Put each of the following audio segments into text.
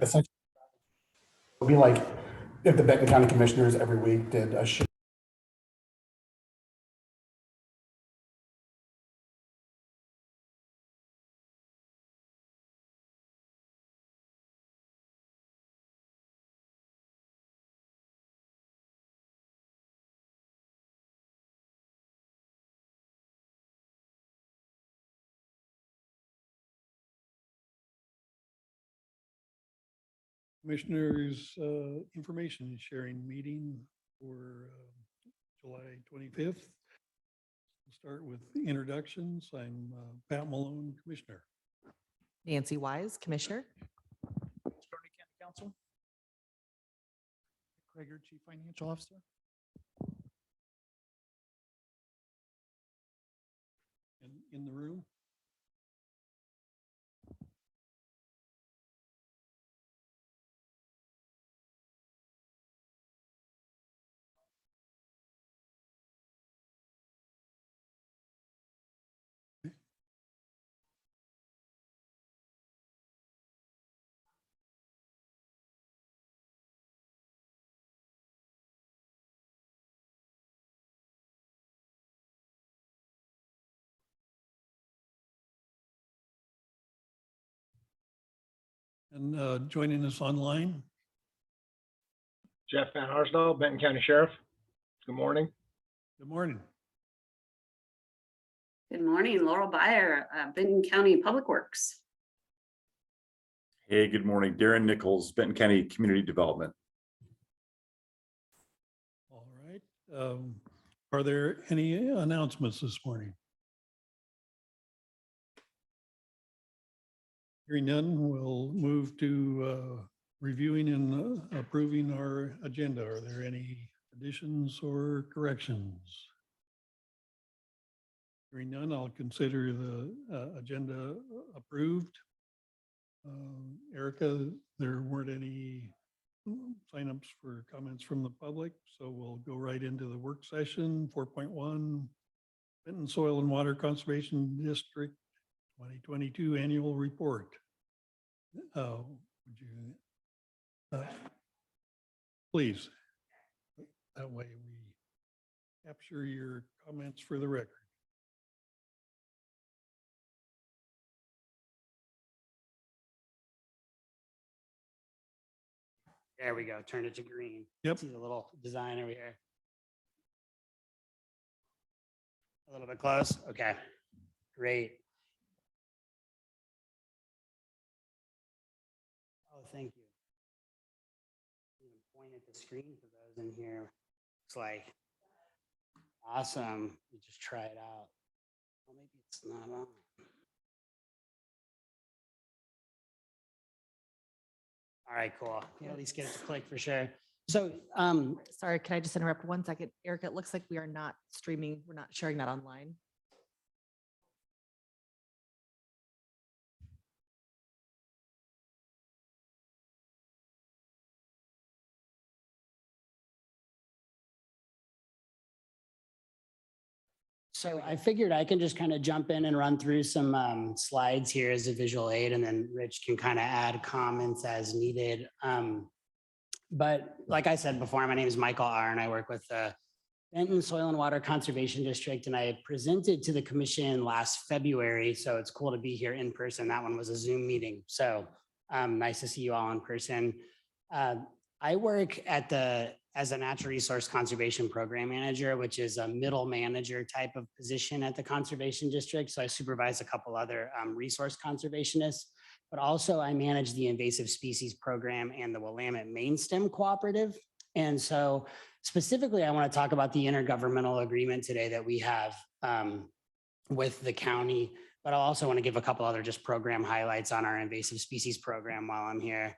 essentially, it would be like if the Benton County Commissioners every week did a show. Commissioners information sharing meeting for July 25th. We'll start with the introductions. I'm Pat Malone, Commissioner. Nancy Wise, Commissioner. Starting County Council. Kreger, Chief Financial Officer. And in the room, and joining us online, Jeff Van Arsdale, Benton County Sheriff. Good morning. good morning. Good morning, Laurel Byer, Benton County Public Works. Hey, good morning. Darren Nichols, Benton County Community Development. All right. Are there any announcements this morning? Hearing none, we'll move to reviewing and approving our agenda. Are there any additions or corrections? Hearing none, I'll consider the agenda approved. Erica, there weren't any signups for comments from the public, so we'll go right into the work session. 4.1, Benton Soil and Water Conservation District 2022 Annual Report. Would you please, that way we capture your comments for the record. There we go. Turn it to green. Yep. See the little design over here. A little bit close. Okay. Great. Oh, thank you. You can point at the screen for those in here. Looks like awesome. You just try it out. Well, maybe it's not on. All right, cool. Yeah, at least get it to click for sure. So, Sorry, can I just interrupt 1 second? Erica, it looks like we are not streaming. We're not sharing that online. So I figured I can just kind of jump in and run through some slides here as a visual aid, and then Rich can kind of add comments as needed. But like I said before, my name is Michael R. and I work with the Benton Soil and Water Conservation District, and I presented to the commission last February, so it's cool to be here in person. That one was a Zoom meeting, so nice to see you all in person. I work as a natural resource conservation program manager, which is a middle manager type of position at the conservation district. So I supervise a couple other resource conservationists, but also I manage the invasive species program and the Willamette Main Stem Cooperative. And so specifically, I want to talk about the intergovernmental agreement today that we have with the county, but I also want to give a couple other just program highlights on our invasive species program while I'm here.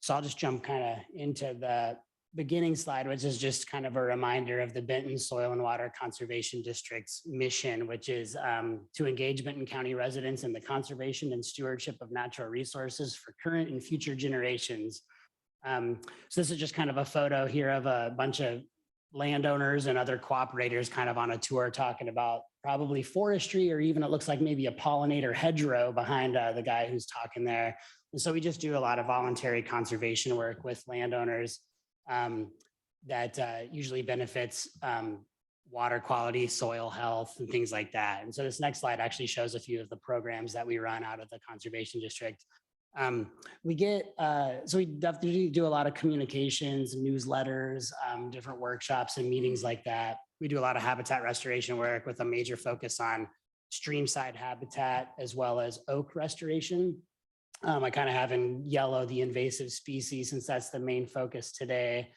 So I'll just jump kind of into the beginning slide, which is just kind of a reminder of the Benton Soil and Water Conservation District's mission, which is to engage Benton County residents in the conservation and stewardship of natural resources for current and future generations. So this is just kind of a photo here of a bunch of landowners and other cooperators kind of on a tour talking about probably forestry, or even it looks like maybe a pollinator hedgerow behind the guy who's talking there. And so we just do a lot of voluntary conservation work with landowners that usually benefits water quality, soil health, and things like that. And so this next slide actually shows a few of the programs that we run out of the Conservation District. We definitely do a lot of communications, newsletters, different workshops and meetings like that. We do a lot of habitat restoration work with a major focus on streamside habitat as well as oak restoration. I kind of have in yellow the invasive species since that's the main focus today.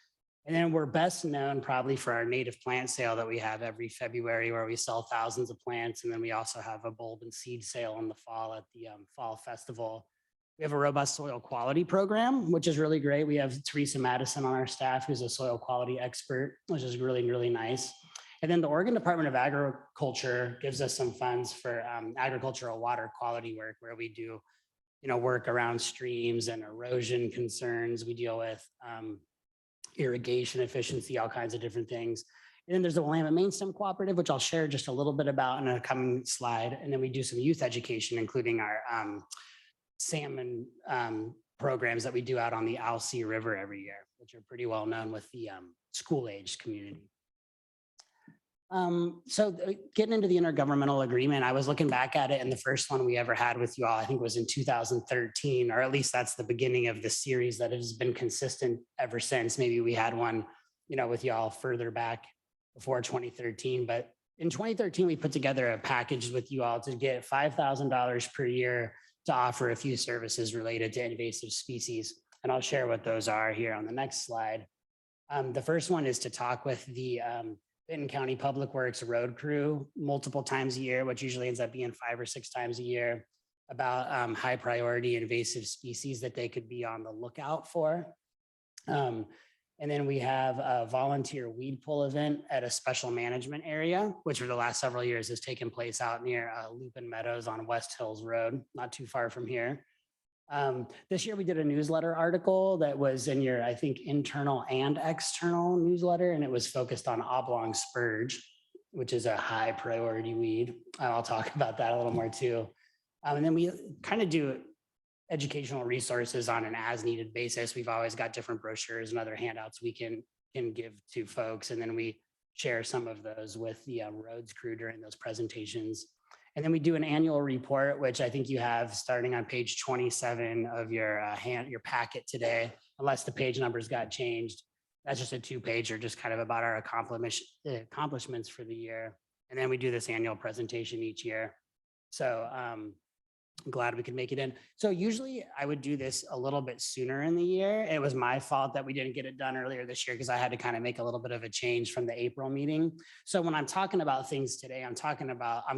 And then we're best known probably for our native plant sale that we have every February where we sell thousands of plants. And then we also have a bulb and seed sale in the fall at the Fall Festival. We have a robust soil quality program, which is really great. We have Teresa Madison on our staff, who's a soil quality expert, which is really, really nice. And then the Oregon Department of Agriculture gives us some funds for agricultural water quality work where we do, work around streams and erosion concerns. We deal with irrigation efficiency, all kinds of different things. And then there's the Willamette Main Stem Cooperative, which I'll share just a little bit about in a coming slide. And then we do some youth education, including our salmon programs that we do out on the Alsea River every year, which are pretty well known with the school-aged community. Getting into the intergovernmental agreement, I was looking back at it, and the first one we ever had with you all, I think, was in 2013, or at least that's the beginning of the series that has been consistent ever since. Maybe we had one, with y'all further back before 2013, but in 2013, we put together a package with you all to get $5,000 per year to offer a few services related to invasive species. And I'll share what those are here on the next slide. The first one is to talk with the Benton County Public Works road crew multiple times a year, which usually ends up being 5 or 6 times a year, about high priority invasive species that they could be on the lookout for. And then we have a volunteer weed pull event at a special management area, which for the last several years has taken place out near Lupin Meadows on West Hills Road, not too far from here. This year we did a newsletter article that was in your, I think, internal and external newsletter, and it was focused on oblong spurge, which is a high priority weed. I'll talk about that a little more too. And then we kind of do educational resources on an as needed basis. We've always got different brochures and other handouts we can give to folks. And then we share some of those with the roads crew during those presentations. And then we do an annual report, which I think you have starting on page 27 of your packet today, unless the page numbers got changed. That's just a 2-pager, just kind of about our accomplishments for the year. And then we do this annual presentation each year. So I'm glad we could make it in. So usually I would do this a little bit sooner in the year. It was my fault that we didn't get it done earlier this year because I had to kind of make a little bit of a change from the April meeting. So when I'm talking about things today, I'm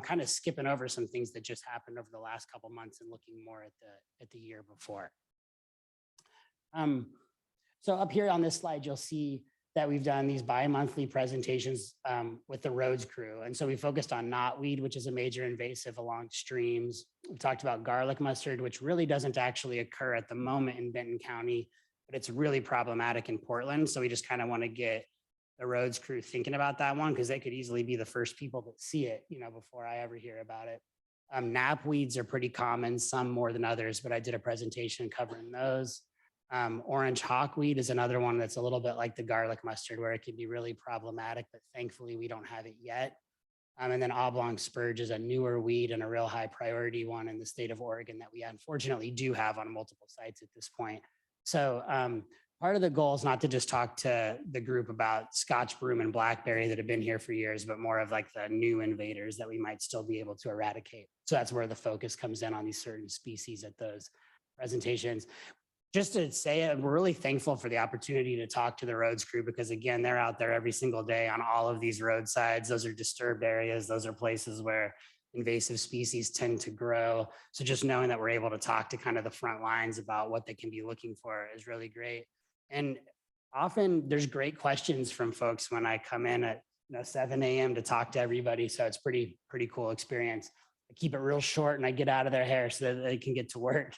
kind of skipping over some things that just happened over the last couple months and looking more at the year before. So up here on this slide, you'll see that we've done these bi-monthly presentations with the roads crew. And so we focused on knotweed, which is a major invasive along streams. We talked about garlic mustard, which really doesn't actually occur at the moment in Benton County, but it's really problematic in Portland. So we just kind of want to get the roads crew thinking about that one because they could easily be the first people that see it, before I ever hear about it. Knapweeds are pretty common, some more than others, but I did a presentation covering those. Orange hawkweed is another one that's a little bit like the garlic mustard where it can be really problematic, but thankfully we don't have it yet. And then oblong spurge is a newer weed and a real high priority one in the state of Oregon that we unfortunately do have on multiple sites at this point. So part of the goal is not to just talk to the group about Scotch broom and blackberry that have been here for years, but more of like the new invaders that we might still be able to eradicate. So that's where the focus comes in on these certain species at those presentations. Just to say, we're really thankful for the opportunity to talk to the roads crew because again, they're out there every single day on all of these roadsides. Those are disturbed areas. Those are places where invasive species tend to grow. So just knowing that we're able to talk to kind of the front lines about what they can be looking for is really great. And often there's great questions from folks when I come in at 7 a.m. to talk to everybody. So it's pretty cool experience. I keep it real short and I get out of their hair so that they can get to work.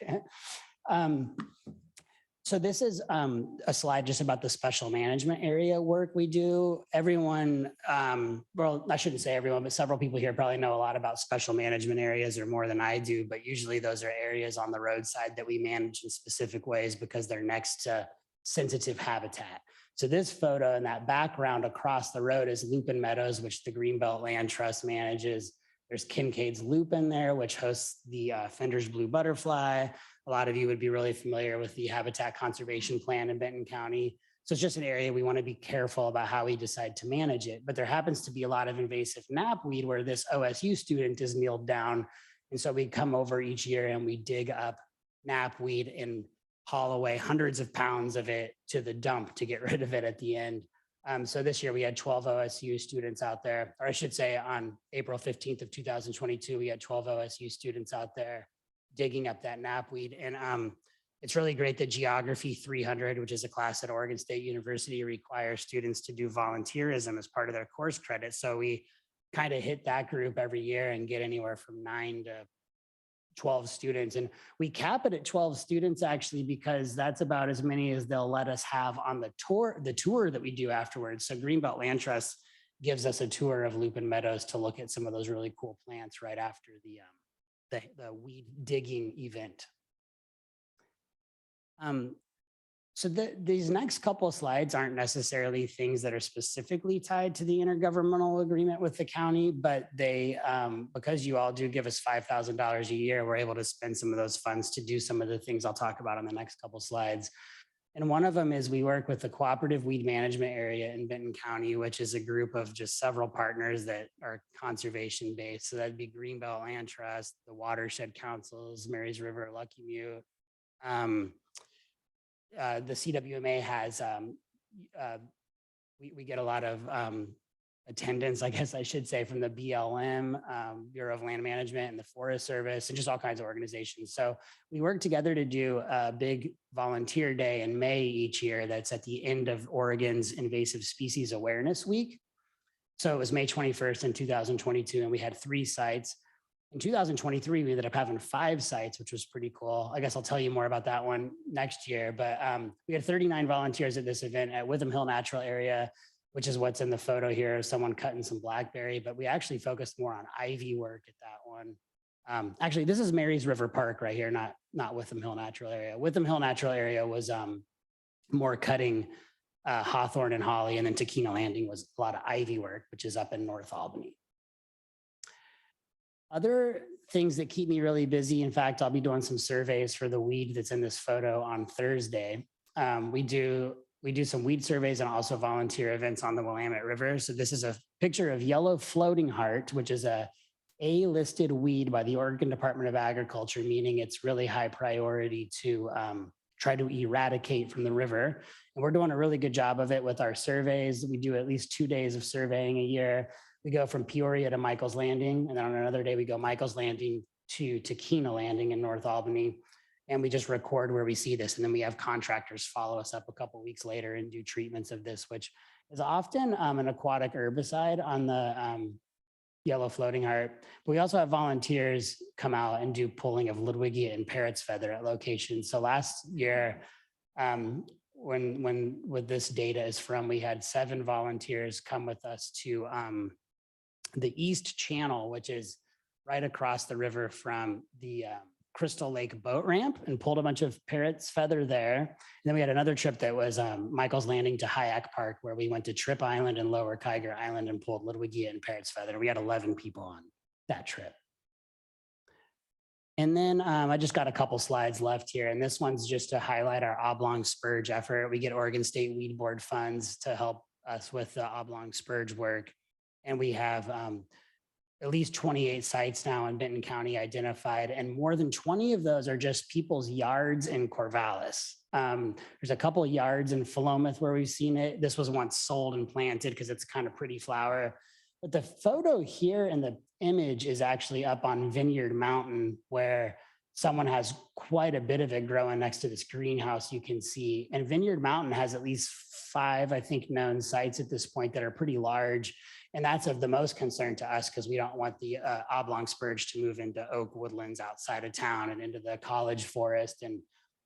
So this is a slide just about the special management area work we do. Everyone, well, I shouldn't say everyone, but several people here probably know a lot about special management areas or more than I do, but usually those are areas on the roadside that we manage in specific ways because they're next to sensitive habitat. So this photo in that background across the road is Lupin Meadows, which the Greenbelt Land Trust manages. There's Kincaid's Loop in there, which hosts the Fender's Blue Butterfly. A lot of you would be really familiar with the Habitat Conservation Plan in Benton County. So it's just an area we want to be careful about how we decide to manage it. But there happens to be a lot of invasive knapweed where this OSU student is kneeled down. And so we come over each year and we dig up knapweed and haul away hundreds of pounds of it to the dump to get rid of it at the end. So this year we had 12 OSU students out there, or I should say on April 15th of 2022, we had 12 OSU students out there digging up that knapweed. And it's really great that Geography 300, which is a class at Oregon State University, requires students to do volunteerism as part of their course credit. So we kind of hit that group every year and get anywhere from 9 to 12 students. And we cap it at 12 students actually, because that's about as many as they'll let us have on the tour that we do afterwards. So Greenbelt Land Trust gives us a tour of Lupin Meadows to look at some of those really cool plants right after the weed digging event. So these next couple of slides aren't necessarily things that are specifically tied to the intergovernmental agreement with the county, but they, because you all do give us $5,000 a year, we're able to spend some of those funds to do some of the things I'll talk about on the next couple of slides. And one of them is we work with the Cooperative Weed Management Area in Benton County, which is a group of just several partners that are conservation based. So that'd be Greenbelt Land Trust, the Watershed Councils, Marys River, Lucky Mute. The CWMA has, we get a lot of attendance, I guess I should say, from the BLM, Bureau of Land Management and the Forest Service and just all kinds of organizations. So we work together to do a big volunteer day in May each year. That's at the end of Oregon's Invasive Species Awareness Week. So it was May 21st in 2022, and we had 3 sites. In 2023, we ended up having 5 sites, which was pretty cool. I guess I'll tell you more about that one next year. But we had 39 volunteers at this event at Witham Hill Natural Area, which is what's in the photo here, someone cutting some blackberry. But we actually focused more on ivy work at that one. Actually, this is Marys River Park right here, not Witham Hill Natural Area. Witham Hill Natural Area was more cutting hawthorn and holly, and then Taquina Landing was a lot of ivy work, which is up in North Albany. Other things that keep me really busy, in fact, I'll be doing some surveys for the weed that's in this photo on Thursday. We do some weed surveys and also volunteer events on the Willamette River. So this is a picture of yellow floating heart, which is a listed weed by the Oregon Department of Agriculture, meaning it's really high priority to try to eradicate from the river. And we're doing a really good job of it with our surveys. We do at least 2 days of surveying a year. We go from Peoria to Michael's Landing, and then on another day, we go Michael's Landing to Taquina Landing in North Albany. And we just record where we see this. And then we have contractors follow us up a couple of weeks later and do treatments of this, which is often an aquatic herbicide on the yellow floating heart. But we also have volunteers come out and do pulling of Ludwigia and parrot's feather at locations. So last year, when this data is from, we had 7 volunteers come with us to the East Channel, which is right across the river from the Crystal Lake boat ramp, and pulled a bunch of parrot's feather there. And then we had another trip that was Michael's Landing to Hyack Park, where we went to Trip Island and Lower Kiger Island and pulled Ludwigia and parrot's feather. We had 11 people on that trip. And then I just got a couple slides left here, and this one's just to highlight our oblong spurge effort. We get Oregon State Weed Board funds to help us with the oblong spurge work. And we have at least 28 sites now in Benton County identified, and more than 20 of those are just people's yards in Corvallis. There's a couple of yards in Philomath where we've seen it. This was once sold and planted because it's kind of pretty flower. But the photo here and the image is actually up on Vineyard Mountain, where someone has quite a bit of it growing next to this greenhouse you can see. And Vineyard Mountain has at least 5, I think, known sites at this point that are pretty large. And that's of the most concern to us because we don't want the oblong spurge to move into oak woodlands outside of town and into the college forest. And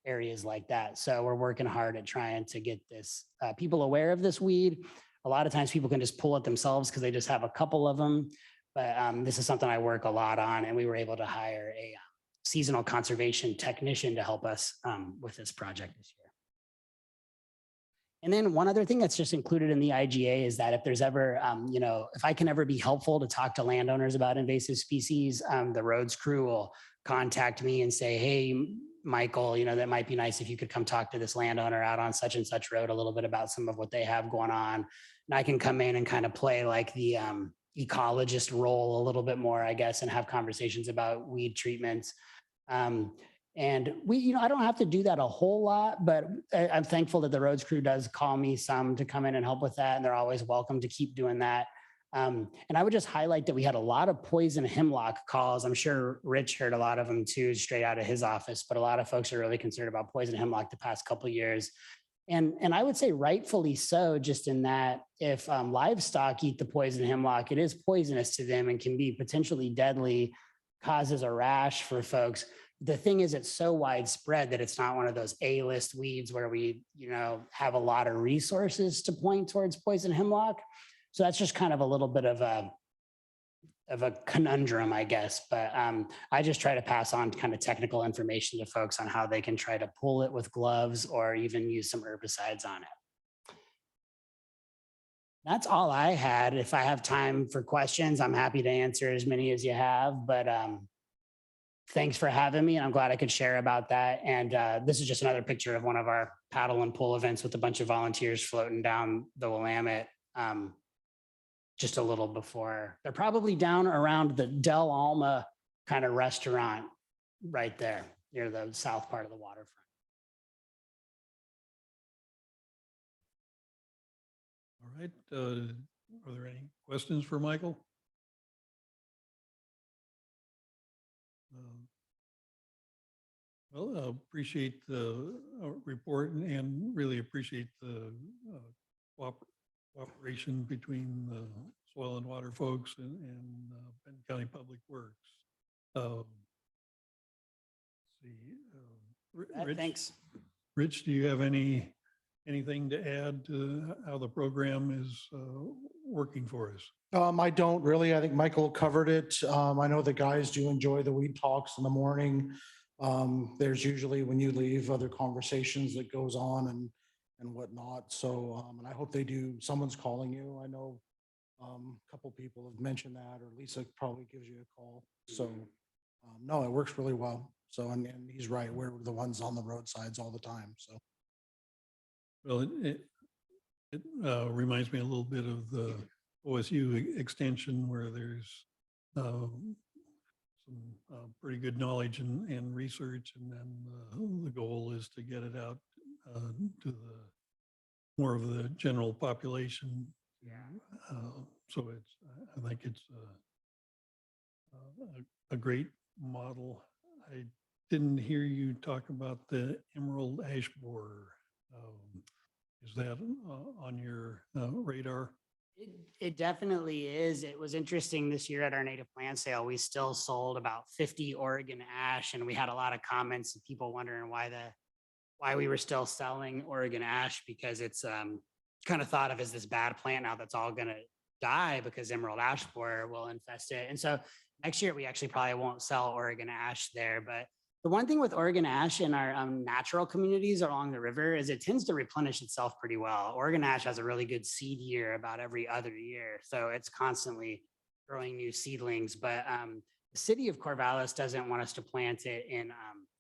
areas like that. So we're working hard at trying to get this people aware of this weed. A lot of times people can just pull it themselves because they just have a couple of them. But this is something I work a lot on, and we were able to hire a seasonal conservation technician to help us with this project this year. And then one other thing that's just included in the IGA is that if there's ever, if I can ever be helpful to talk to landowners about invasive species, the roads crew will contact me and say, hey, Michael, that might be nice if you could come talk to this landowner out on such and such road a little bit about some of what they have going on. And I can come in and kind of play like the ecologist role a little bit more, I guess, and have conversations about weed treatments. And I don't have to do that a whole lot, but I'm thankful that the roads crew does call me some to come in and help with that. And they're always welcome to keep doing that. And I would just highlight that we had a lot of poison hemlock calls. I'm sure Rich heard a lot of them too, straight out of his office, but a lot of folks are really concerned about poison hemlock the past couple of years. And I would say rightfully so, just in that if livestock eat the poison hemlock, it is poisonous to them and can be potentially deadly, causes a rash for folks. The thing is, it's so widespread that it's not one of those A-list weeds where we, have a lot of resources to point towards poison hemlock. So that's just kind of a little bit of a conundrum, I guess. But I just try to pass on kind of technical information to folks on how they can try to pull it with gloves or even use some herbicides on it. That's all I had. If I have time for questions, I'm happy to answer as many as you have. But thanks for having me, and I'm glad I could share about that. And this is just another picture of one of our paddle and pull events with a bunch of volunteers floating down the Willamette just a little before. They're probably down around the Del Alma kind of restaurant right there near the south part of the waterfront. All right. Are there any questions for Michael? Well, I appreciate the report and really appreciate the cooperation between the soil and water folks and Benton County Public Works. Let's see, Rich, Thanks. Rich, do you have anything to add to how the program is working for us? I don't really. I think Michael covered it. I know the guys do enjoy the weed talks in the morning. There's usually, when you leave, other conversations that goes on and whatnot. So, and I hope they do. Someone's calling you. I know a couple people have mentioned that, or Lisa probably gives you a call. So, no, it works really well. So, and he's right. We're the ones on the roadsides all the time. So, Well, it reminds me a little bit of the OSU extension where there's some pretty good knowledge and research, and then the goal is to get it out to the more of the general population. Yeah. So I think it's a great model. I didn't hear you talk about the emerald ash borer. Is that on your radar? It definitely is. It was interesting this year at our native plant sale. We still sold about 50 Oregon ash, and we had a lot of comments of people wondering why we were still selling Oregon ash, because it's kind of thought of as this bad plant now that's all going to die because emerald ash borer will infest it. And so next year we actually probably won't sell Oregon ash there. But the one thing with Oregon ash in our natural communities along the river is it tends to replenish itself pretty well. Oregon ash has a really good seed year about every other year. So it's constantly growing new seedlings. But the city of Corvallis doesn't want us to plant it in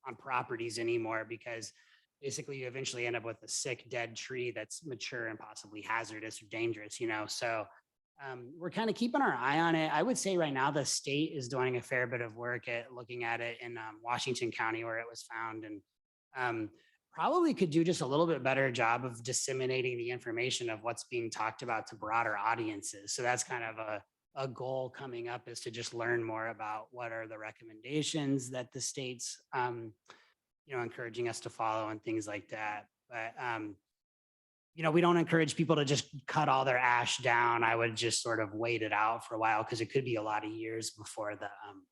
on properties anymore, because basically you eventually end up with a sick, dead tree that's mature and possibly hazardous or dangerous, So we're kind of keeping our eye on it. I would say right now the state is doing a fair bit of work at looking at it in Washington County where it was found, and probably could do just a little bit better job of disseminating the information of what's being talked about to broader audiences. So that's kind of a goal coming up, is to just learn more about what are the recommendations that the state's encouraging us to follow and things like that. But we don't encourage people to just cut all their ash down. I would just sort of wait it out for a while, because it could be a lot of years before the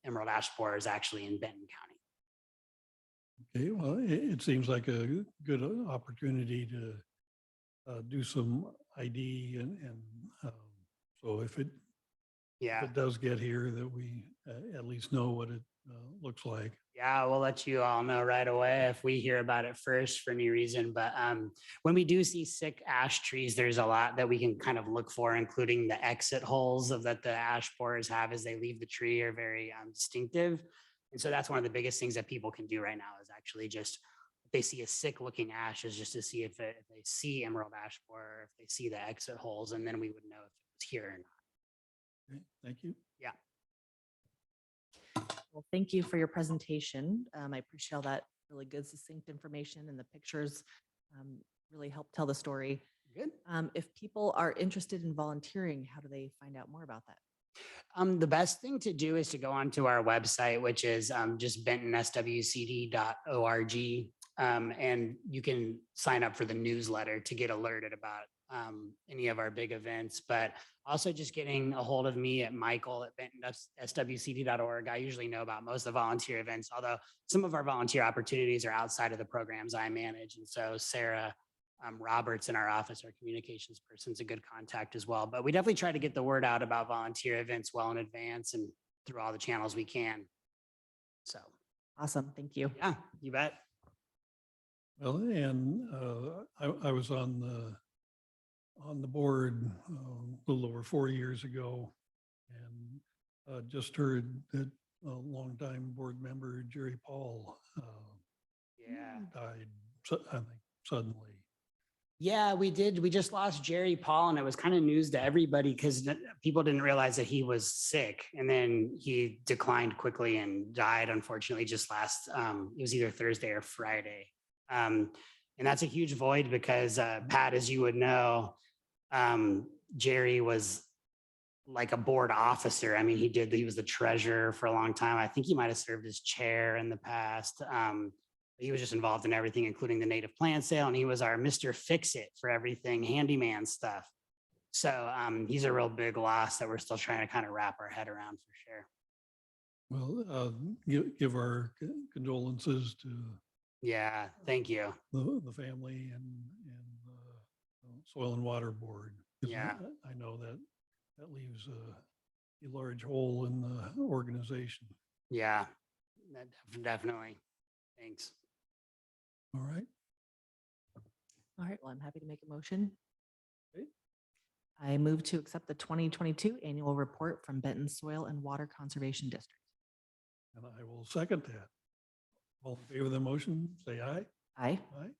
emerald ash borer is actually in Benton County. Okay, well, it seems like a good opportunity to do some ID and so if it Yeah. does get here, that we at least know what it looks like. Yeah, we'll let you all know right away if we hear about it first for any reason. But when we do see sick ash trees, there's a lot that we can kind of look for, including the exit holes that the ash borers have as they leave the tree are very distinctive. And so that's one of the biggest things that people can do right now is actually just if they see a sick looking ash is just to see if they see emerald ash borer, if they see the exit holes, and then we would know if it's here or not. Okay, thank you. Yeah. Well, thank you for your presentation. I appreciate all that really good succinct information and the pictures really help tell the story. Good. If people are interested in volunteering, how do they find out more about that? The best thing to do is to go onto our website, which is just bentonswcd.org. And you can sign up for the newsletter to get alerted about any of our big events, but also just getting a hold of me at michael@benton.swcd.org. I usually know about most of the volunteer events, although some of our volunteer opportunities are outside of the programs I manage. And so Sarah Roberts in our office, our communications person, is a good contact as well. But we definitely try to get the word out about volunteer events well in advance and through all the channels we can. So, Awesome. Thank you. yeah, you bet. Well, and I was on the board a little over 4 years ago, and just heard that a longtime board member Jerry Paul Yeah. died, I think suddenly. Yeah, we did. We just lost Jerry Paul, and it was kind of news to everybody because people didn't realize that he was sick. And then he declined quickly and died, unfortunately, just last, it was either Thursday or Friday. And that's a huge void because, Pat, as you would know, Jerry was like a board officer. I mean, he was the treasurer for a long time. I think he might have served as chair in the past. He was just involved in everything, including the native plant sale. And he was our Mr. Fix-It for everything handyman stuff. So he's a real big loss that we're still trying to kind of wrap our head around for sure. Well, give our condolences to Yeah, thank you. the family and Soil and Water Board. 'Cause Yeah. I know that leaves a large hole in the organization. Yeah, definitely. Thanks. All right. All right. Well, I'm happy to make a motion. Okay. I move to accept the 2022 annual report from Benton Soil and Water Conservation District. And I will second that. All in favor of the motion, say aye. Aye. Aye.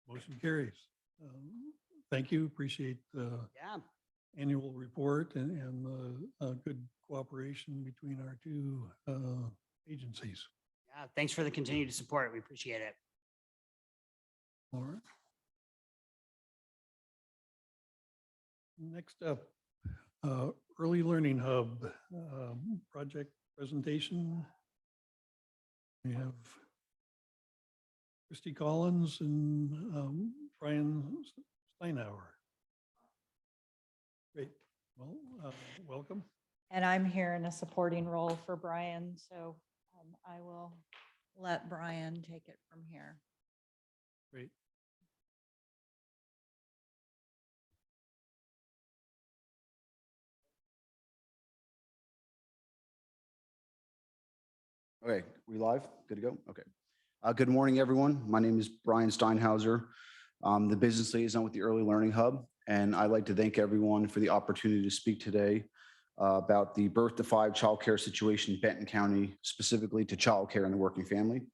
Motion carries. Thank you. Appreciate the Yeah, annual report and the good cooperation between our two agencies. yeah. Thanks for the continued support. We appreciate it. All right. Next up, Early Learning Hub project presentation. We have Christy Collins and Brian Steinhauer. Great. Well, welcome. And I'm here in a supporting role for Brian, so I will let Brian take it from here. Great. Okay, we live? Good to go? Okay. Good morning, everyone. My name is Brian Steinhauser. I'm the business liaison with the Early Learning Hub, and I'd like to thank everyone for the opportunity to speak today about the birth to 5 childcare situation in Benton County, specifically to childcare and the working family.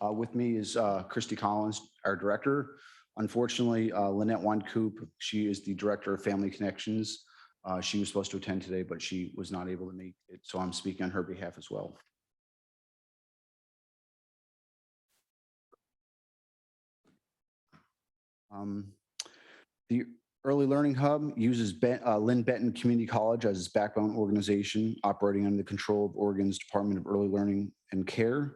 With me is Christy Collins, our director. Unfortunately, Lynette Weinkoop, she is the director of Family Connections. She was supposed to attend today, but she was not able to make it, so I'm speaking on her behalf as well. The Early Learning Hub uses Lynn Benton Community College as its backbone organization, operating under the control of Oregon's Department of Early Learning and Care.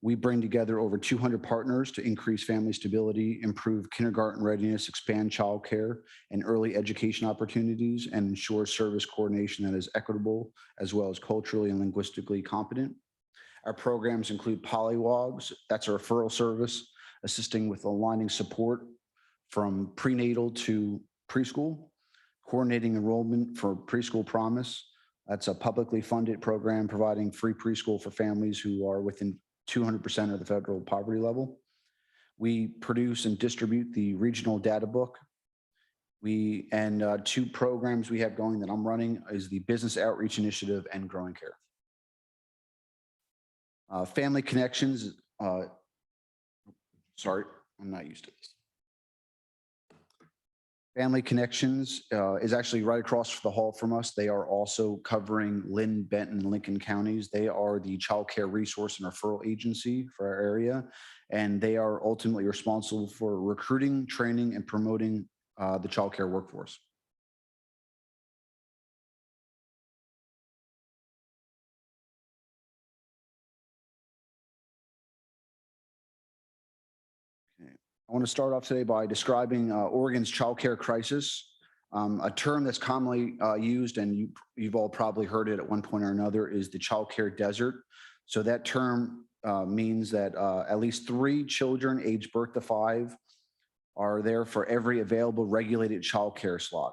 We bring together over 200 partners to increase family stability, improve kindergarten readiness, expand childcare and early education opportunities, and ensure service coordination that is equitable as well as culturally and linguistically competent. Our programs include polywogs, that's a referral service, assisting with aligning support from prenatal to preschool, coordinating enrollment for Preschool Promise. That's a publicly funded program providing free preschool for families who are within 200% of the federal poverty level. We produce and distribute the regional data book. Two programs we have going that I'm running is the Business Outreach Initiative and Growing Care. Family Connections, sorry, I'm not used to this. Family Connections is actually right across the hall from us. They are also covering Lynn, Benton, and Lincoln counties. They are the child care resource and referral agency for our area, and they are ultimately responsible for recruiting, training, and promoting the child care workforce. I want to start off today by describing Oregon's child care crisis, a term that's commonly used, and you've all probably heard it at one point or another, is the child care desert. So that term means that at least 3 children aged birth to 5 are there for every available regulated child care slot.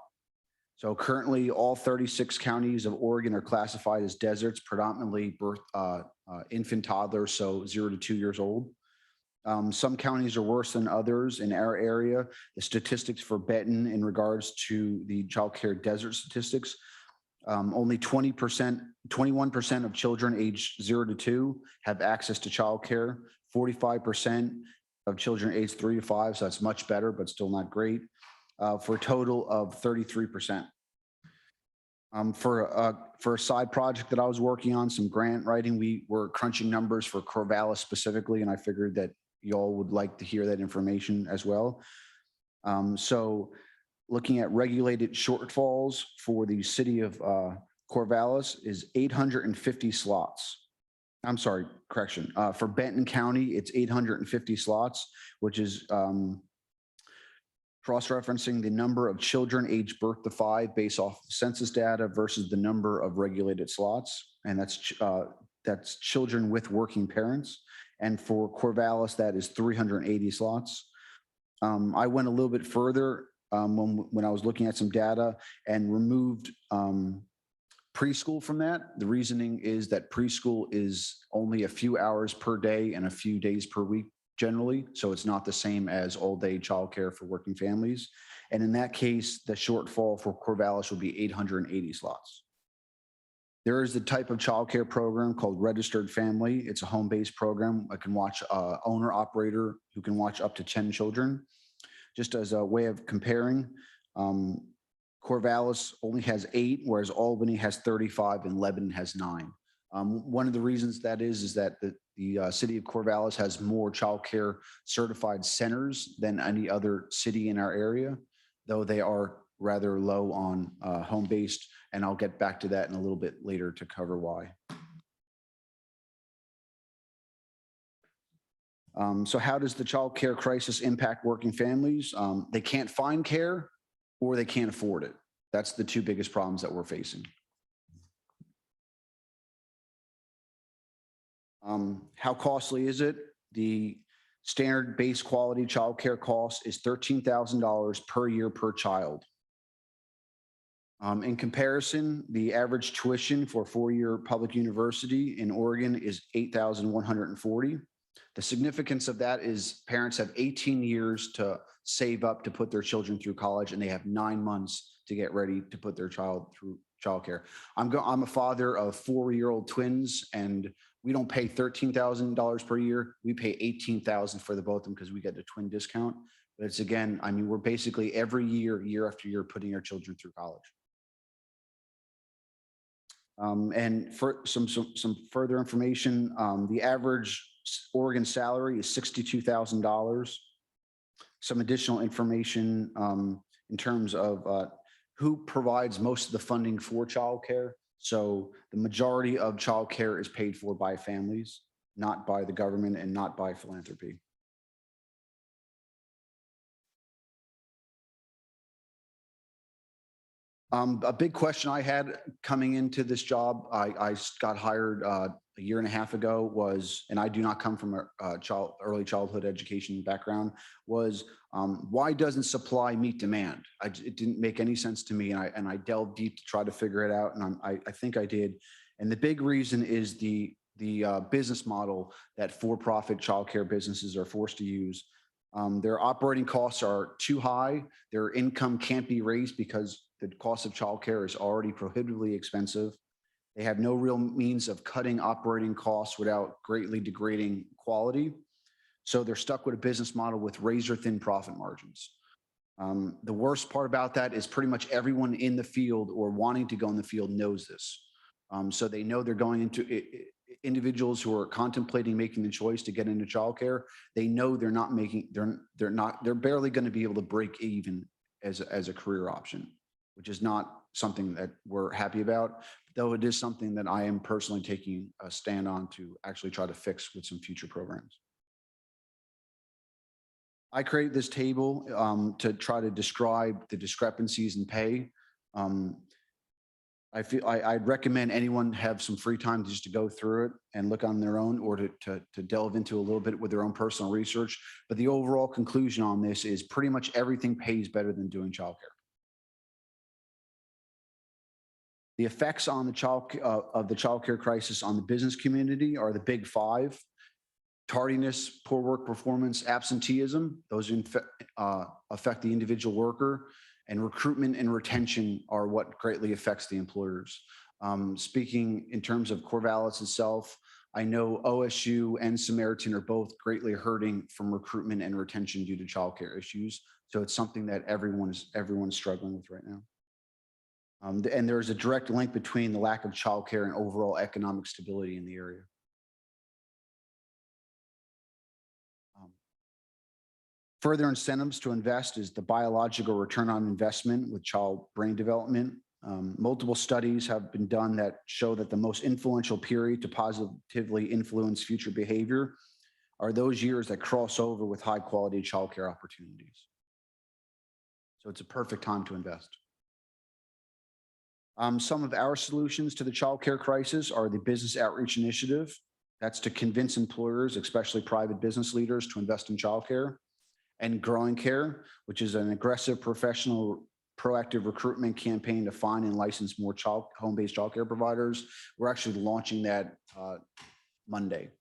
So currently, all 36 counties of Oregon are classified as deserts, predominantly infant toddlers, so 0 to 2 years old. Some counties are worse than others. In our area, the statistics for Benton in regards to the child care desert statistics, only 21% of children aged 0 to 2 have access to child care. 45% of children aged 3 to 5, so that's much better, but still not great, for a total of 33%. For a side project that I was working on, some grant writing, we were crunching numbers for Corvallis specifically, and I figured that y'all would like to hear that information as well. So looking at regulated shortfalls for the city of Corvallis is 850 slots. I'm sorry, correction. For Benton County, it's 850 slots, which is cross-referencing the number of children aged birth to 5 based off census data versus the number of regulated slots. And that's children with working parents. And for Corvallis, that is 380 slots. I went a little bit further when I was looking at some data and removed preschool from that. The reasoning is that preschool is only a few hours per day and a few days per week generally. So it's not the same as all-day childcare for working families. And in that case, the shortfall for Corvallis will be 880 slots. There is the type of childcare program called Registered Family. It's a home-based program. I can watch owner-operator who can watch up to 10 children. Just as a way of comparing, Corvallis only has 8, whereas Albany has 35 and Lebanon has 9. One of the reasons that is that the city of Corvallis has more childcare certified centers than any other city in our area, though they are rather low on home-based, and I'll get back to that in a little bit later to cover why. So how does the child care crisis impact working families? They can't find care or they can't afford it. That's the 2 biggest problems that we're facing. How costly is it? The standard base quality child care cost is $13,000 per year per child. In comparison, the average tuition for a 4-year public university in Oregon is $8,140. The significance of that is parents have 18 years to save up to put their children through college, and they have 9 months to get ready to put their child through childcare. I'm a father of 4-year-old twins, and we don't pay $13,000 per year. We pay $18,000 for the both of them because we get a twin discount. But it's again, I mean, we're basically every year, year after year, putting our children through college. And for some further information, the average Oregon salary is $62,000. Some additional information in terms of who provides most of the funding for childcare. So the majority of childcare is paid for by families, not by the government and not by philanthropy. A big question I had coming into this job, I got hired a year and a half ago was, and I do not come from a early childhood education background, was why doesn't supply meet demand? It didn't make any sense to me, and I delved deep to try to figure it out, and I think I did. And the big reason is the business model that for-profit childcare businesses are forced to use. Their operating costs are too high. Their income can't be raised because the cost of childcare is already prohibitively expensive. They have no real means of cutting operating costs without greatly degrading quality. So they're stuck with a business model with razor thin profit margins. The worst part about that is pretty much everyone in the field or wanting to go in the field knows this. So they know they're going into individuals who are contemplating making the choice to get into childcare. They know they're barely going to be able to break even as a career option, which is not something that we're happy about, though it is something that I am personally taking a stand on to actually try to fix with some future programs. I created this table to try to describe the discrepancies in pay. I'd recommend anyone have some free time just to go through it and look on their own, or to delve into a little bit with their own personal research. But the overall conclusion on this is pretty much everything pays better than doing childcare. The effects on the childcare crisis on the business community are the big five: tardiness, poor work performance, absenteeism. Those affect the individual worker, and recruitment and retention are what greatly affects the employers. Speaking in terms of Corvallis itself, I know OSU and Samaritan are both greatly hurting from recruitment and retention due to childcare issues. So it's something that everyone's struggling with right now. And there's a direct link between the lack of childcare and overall economic stability in the area. Further incentives to invest is the biological return on investment with child brain development. Multiple studies have been done that show that the most influential period to positively influence future behavior are those years that cross over with high quality childcare opportunities. So it's a perfect time to invest. Some of our solutions to the childcare crisis are the Business Outreach Initiative. That's to convince employers, especially private business leaders, to invest in childcare. And Growing Care, which is an aggressive professional proactive recruitment campaign to find and license more home-based childcare providers. We're actually launching that Monday.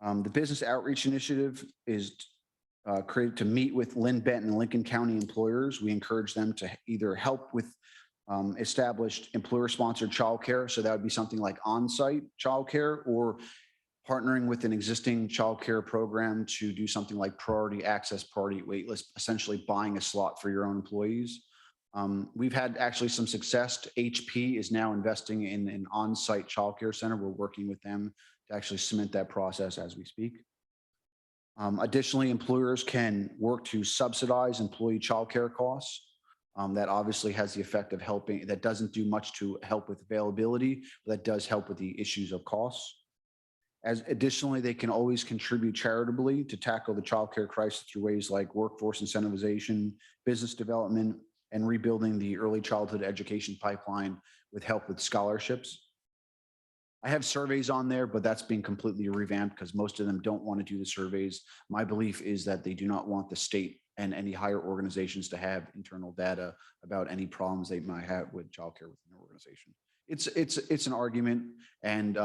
The Business Outreach Initiative is created to meet with Lynn Benton and Lincoln County employers. We encourage them to either help with established employer-sponsored childcare, so that would be something like on-site childcare, or partnering with an existing childcare program to do something like priority access, priority waitlist, essentially buying a slot for your own employees. We've had actually some success. HP is now investing in an on-site childcare center. We're working with them to actually cement that process as we speak. Additionally, employers can work to subsidize employee childcare costs. That obviously has the effect of helping, that doesn't do much to help with availability, but that does help with the issues of costs. Additionally, they can always contribute charitably to tackle the childcare crisis through ways like workforce incentivization, business development, and rebuilding the early childhood education pipeline with help with scholarships. I have surveys on there, but that's being completely revamped because most of them don't want to do the surveys. My belief is that they do not want the state and any higher organizations to have internal data about any problems they might have with childcare within their organization. It's an argument, and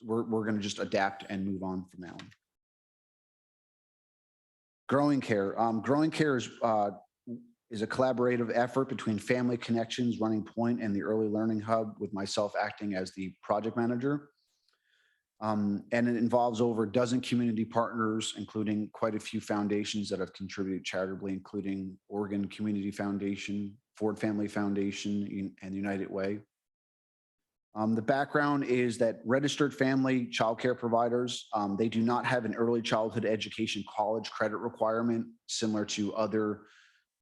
we're going to just adapt and move on from now on. Growing Care. Growing Care is a collaborative effort between Family Connections, Running Point, and the Early Learning Hub, with myself acting as the project manager. And it involves over a dozen community partners, including quite a few foundations that have contributed charitably, including Oregon Community Foundation, Ford Family Foundation, and United Way. The background is that registered family childcare providers, they do not have an early childhood education college credit requirement similar to other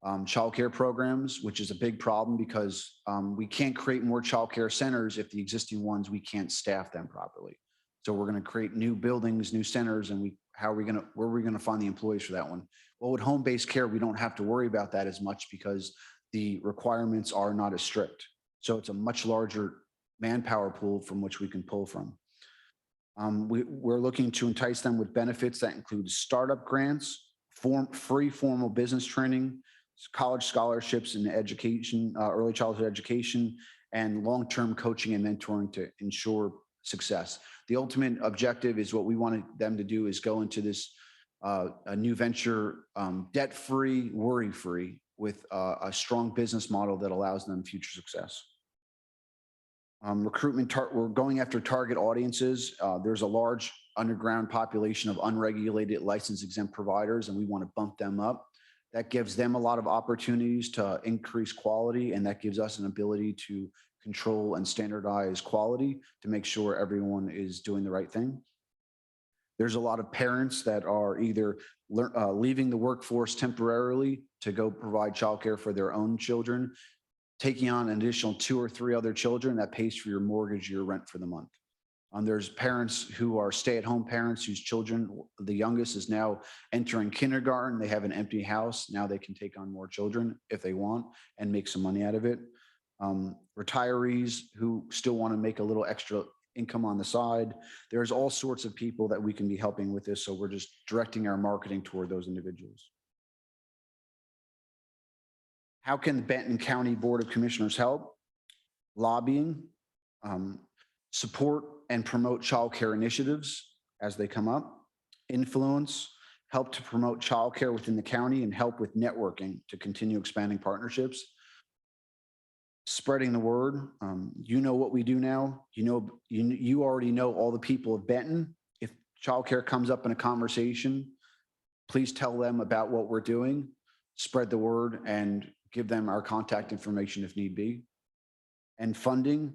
childcare programs, which is a big problem because we can't create more childcare centers if the existing ones, we can't staff them properly. So we're going to create new buildings, new centers, and where are we going to find the employees for that one? Well, with home-based care, we don't have to worry about that as much because the requirements are not as strict. So it's a much larger manpower pool from which we can pull from. We're looking to entice them with benefits that include startup grants, free formal business training, college scholarships and education, early childhood education, and long-term coaching and mentoring to ensure success. The ultimate objective is what we wanted them to do is go into this a new venture debt-free, worry-free with a strong business model that allows them future success. Recruitment, we're going after target audiences. There's a large underground population of unregulated license exempt providers, and we want to bump them up. That gives them a lot of opportunities to increase quality, and that gives us an ability to control and standardize quality to make sure everyone is doing the right thing. There's a lot of parents that are either leaving the workforce temporarily to go provide childcare for their own children, taking on an additional 2 or 3 other children that pays for your mortgage, your rent for the month. There's parents who are stay-at-home parents whose children, the youngest is now entering kindergarten. They have an empty house. Now they can take on more children if they want and make some money out of it. Retirees who still want to make a little extra income on the side. There's all sorts of people that we can be helping with this. So we're just directing our marketing toward those individuals. How can the Benton County Board of Commissioners help? Lobbying, support and promote childcare initiatives as they come up, influence, help to promote childcare within the county, and help with networking to continue expanding partnerships. Spreading the word. You know what we do now. You already know all the people of Benton. If childcare comes up in a conversation, please tell them about what we're doing, spread the word, and give them our contact information if need be. And funding.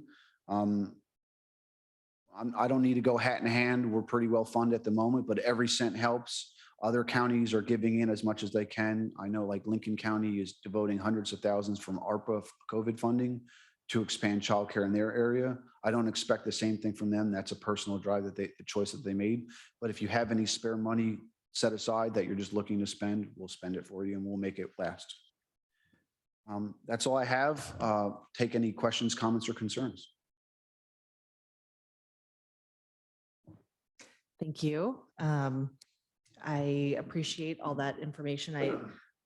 I don't need to go hat in hand. We're pretty well funded at the moment, but every cent helps. Other counties are giving in as much as they can. I know like Lincoln County is devoting hundreds of thousands from ARPA COVID funding to expand childcare in their area. I don't expect the same thing from them. That's a personal drive that the choice that they made. But if you have any spare money set aside that you're just looking to spend, we'll spend it for you and we'll make it last. That's all I have. Take any questions, comments, or concerns. Thank you. I appreciate all that information.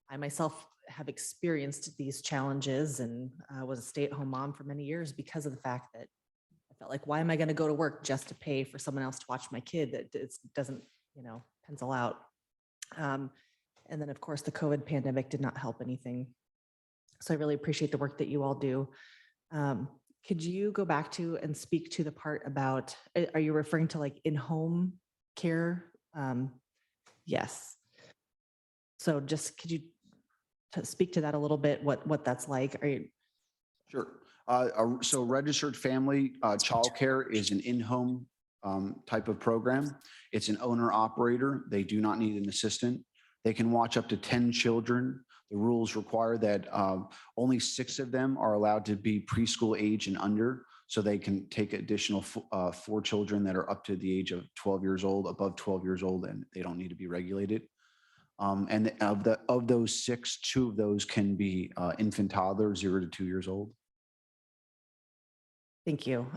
I myself have experienced these challenges and was a stay-at-home mom for many years because of the fact that I felt like, why am I going to go to work just to pay for someone else to watch my kid that it doesn't, pencil out. And then of course the COVID pandemic did not help anything. So I really appreciate the work that you all do. Could you go back to and speak to the part about, are you referring to like in-home care? Yes. So just could you speak to that a little bit, what that's like? Are you? Sure. So registered family childcare is an in-home type of program. It's an owner operator. They do not need an assistant. They can watch up to 10 children. The rules require that only 6 of them are allowed to be preschool age and under, so they can take additional 4 children that are up to the age of 12 years old, above 12 years old, and they don't need to be regulated. And of those 6, 2 of those can be infant toddlers, 0 to 2 years old. Thank you.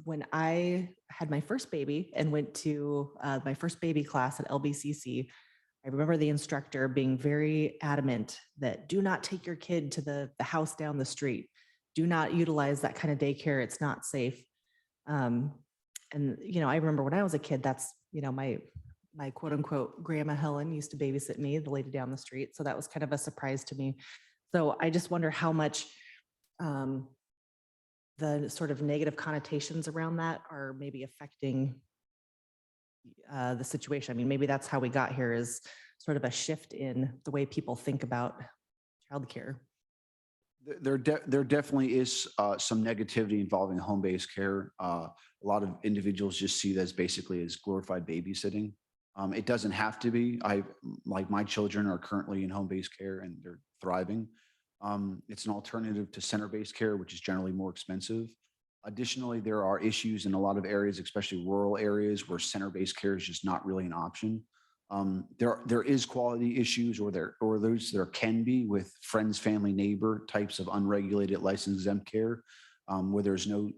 When I had my first baby and went to my first baby class at LBCC, I remember the instructor being very adamant that do not take your kid to the house down the street. Do not utilize that kind of daycare. It's not safe. And, I remember when I was a kid, that's, my quote unquote grandma Helen used to babysit me, the lady down the street. So that was kind of a surprise to me. So I just wonder how much the sort of negative connotations around that are maybe affecting the situation. I mean, maybe that's how we got here, is sort of a shift in the way people think about childcare. There definitely is some negativity involving home-based care. A lot of individuals just see that as basically as glorified babysitting. It doesn't have to be. My children are currently in home-based care and they're thriving. It's an alternative to center-based care, which is generally more expensive. Additionally, there are issues in a lot of areas, especially rural areas, where center-based care is just not really an option. There is quality issues or there can be with friends, family, neighbor types of unregulated licensed exempt care, where there's no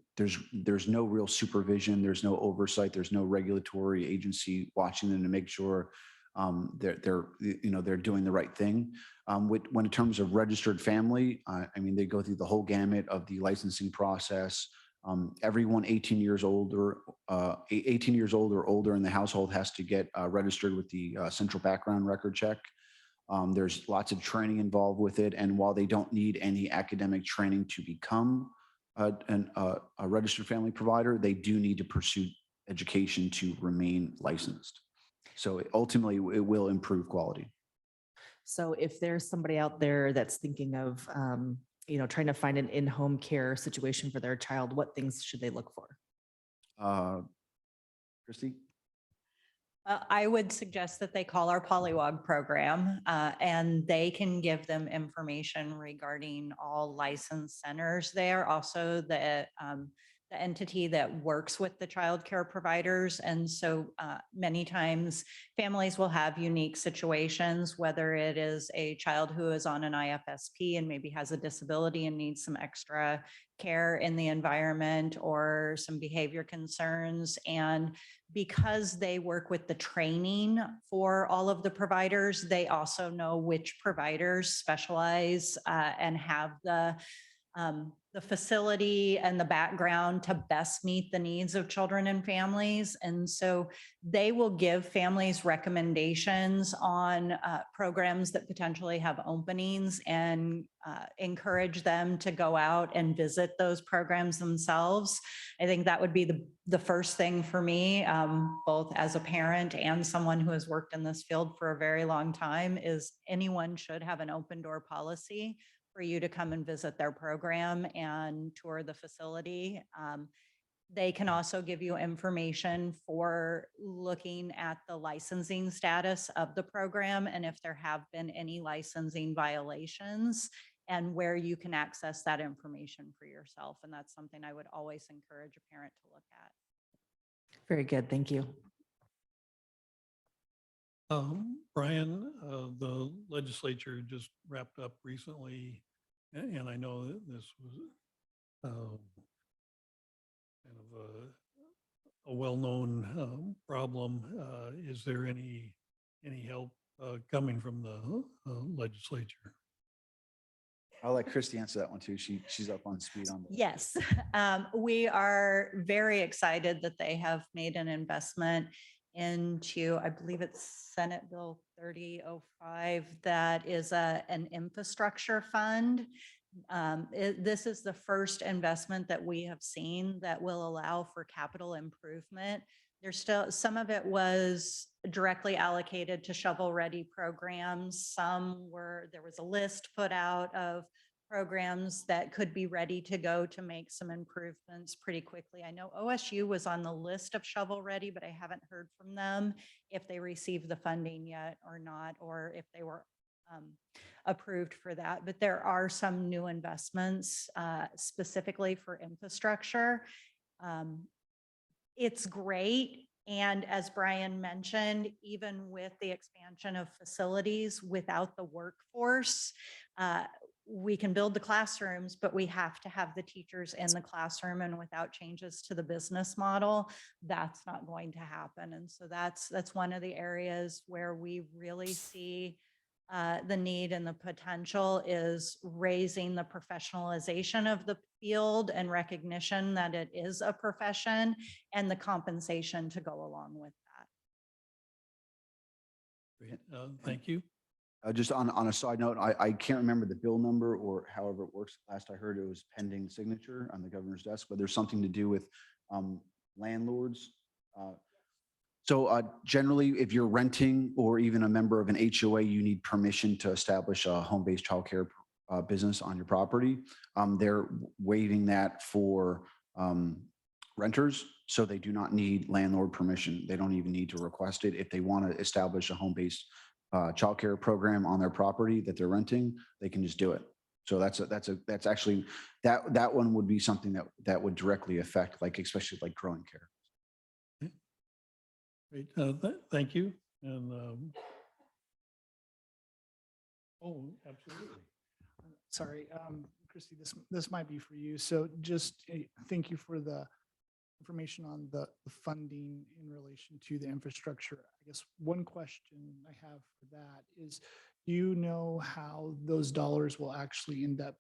real supervision, there's no oversight, there's no regulatory agency watching them to make sure they're doing the right thing. When in terms of registered family, I mean, they go through the whole gamut of the licensing process. Everyone 18 years old or older in the household has to get registered with the central background record check. There's lots of training involved with it. And while they don't need any academic training to become a registered family provider, they do need to pursue education to remain licensed. So ultimately, it will improve quality. So if there's somebody out there that's thinking of, trying to find an in-home care situation for their child, what things should they look for? Christy? I would suggest that they call our Polywog program, and they can give them information regarding all licensed centers there. Also, the entity that works with the childcare providers. And so many times families will have unique situations, whether it is a child who is on an IFSP and maybe has a disability and needs some extra care in the environment or some behavior concerns. And because they work with the training for all of the providers, they also know which providers specialize and have the facility and the background to best meet the needs of children and families. And so they will give families recommendations on programs that potentially have openings and encourage them to go out and visit those programs themselves. I think that would be the first thing for me, both as a parent and someone who has worked in this field for a very long time, is anyone should have an open door policy for you to come and visit their program and tour the facility. They can also give you information for looking at the licensing status of the program and if there have been any licensing violations and where you can access that information for yourself. And that's something I would always encourage a parent to look at. Very good. Thank you. Brian, the legislature just wrapped up recently, and I know that this was kind of a well-known problem. Is there any help coming from the legislature? I'll let Christy answer that one too. She's up on speed on this. Yes, we are very excited that they have made an investment into, I believe it's Senate Bill 3005, that is an infrastructure fund. This is the first investment that we have seen that will allow for capital improvement. There's still, some of it was directly allocated to shovel-ready programs. There was a list put out of programs that could be ready to go to make some improvements pretty quickly. I know OSU was on the list of shovel-ready, but I haven't heard from them if they received the funding yet or not, or if they were approved for that. But there are some new investments specifically for infrastructure. It's great. And as Brian mentioned, even with the expansion of facilities without the workforce, we can build the classrooms, but we have to have the teachers in the classroom, and without changes to the business model, that's not going to happen. And so that's one of the areas where we really see the need and the potential is raising the professionalization of the field and recognition that it is a profession and the compensation to go along with that. Great. Thank you. Just on a side note, I can't remember the bill number or however it works. Last I heard, it was pending signature on the governor's desk, but there's something to do with landlords. So generally, if you're renting or even a member of an HOA, you need permission to establish a home-based childcare business on your property. They're waiving that for renters, so they do not need landlord permission. They don't even need to request it. If they want to establish a home-based childcare program on their property that they're renting, they can just do it. So that's actually that one would be something that would directly affect, like, especially like growing care. Great. Thank you. And, oh, absolutely. Sorry, Christy, this might be for you. So just thank you for the information on the funding in relation to the infrastructure. I guess one question I have for that is, do you know how those dollars will actually end up